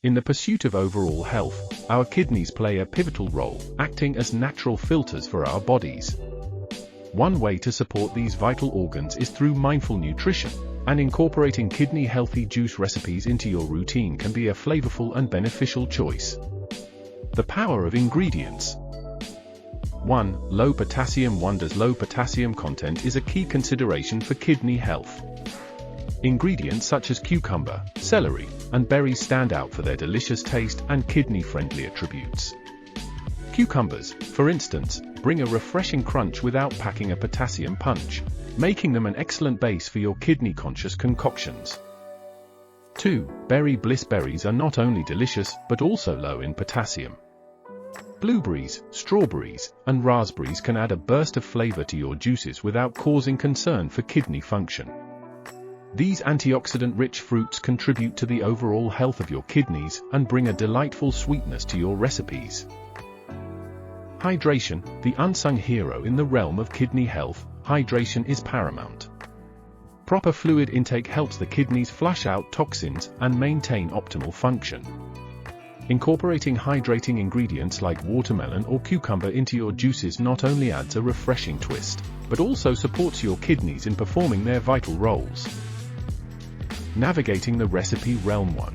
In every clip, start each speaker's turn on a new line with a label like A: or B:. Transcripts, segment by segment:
A: In the pursuit of overall health, our kidneys play a pivotal role, acting as natural filters for our bodies. One way to support these vital organs is through mindful nutrition, and incorporating kidney-healthy juice recipes into your routine can be a flavorful and beneficial choice. The power of ingredients. 1. Low-Potassium Wonders. Low potassium content is a key consideration for kidney health. Ingredients such as cucumber, celery, and berries stand out for their delicious taste and kidney-friendly attributes. Cucumbers, for instance, bring a refreshing crunch without packing a potassium punch, making them an excellent base for your kidney-conscious concoctions. 2. Berry Bliss. Berries are not only delicious but also low in potassium. Blueberries, strawberries, and raspberries can add a burst of flavor to your juices without causing concern for kidney function. These antioxidant-rich fruits contribute to the overall health of your kidneys and bring a delightful sweetness to your recipes. Hydration, the unsung hero in the realm of kidney health. Hydration is paramount. Proper fluid intake helps the kidneys flush out toxins and maintain optimal function. Incorporating hydrating ingredients like watermelon or cucumber into your juices not only adds a refreshing twist, but also supports your kidneys in performing their vital roles. Navigating the recipe realm. 1.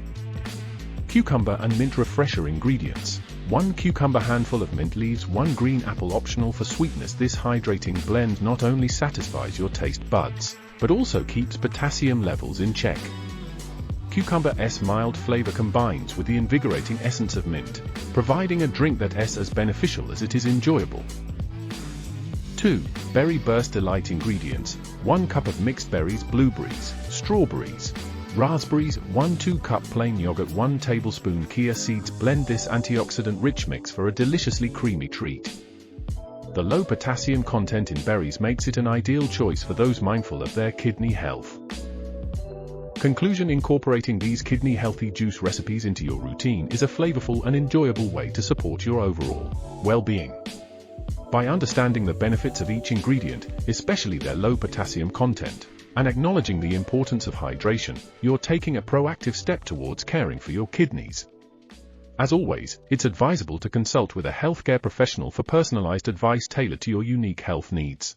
A: Cucumber and mint refresher ingredients. 1 cucumber, handful of mint leaves, 1 green apple optional for sweetness. This hydrating blend not only satisfies your taste buds, but also keeps potassium levels in check. Cucumber's mild flavor combines with the invigorating essence of mint, providing a drink that's as beneficial as it is enjoyable. 2. Berry Burst Delight ingredients. 1 cup of mixed berries, blueberries, strawberries, raspberries, 2 cup plain yogurt, 1 tablespoon chia seeds. Blend this antioxidant-rich mix for a deliciously creamy treat. The low potassium content in berries makes it an ideal choice for those mindful of their kidney health. Conclusion: incorporating these kidney-healthy juice recipes into your routine is a flavorful and enjoyable way to support your overall well-being. By understanding the benefits of each ingredient, especially their low potassium content, and acknowledging the importance of hydration, you're taking a proactive step towards caring for your kidneys. As always, it's advisable to consult with a healthcare professional for personalized advice tailored to your unique health needs.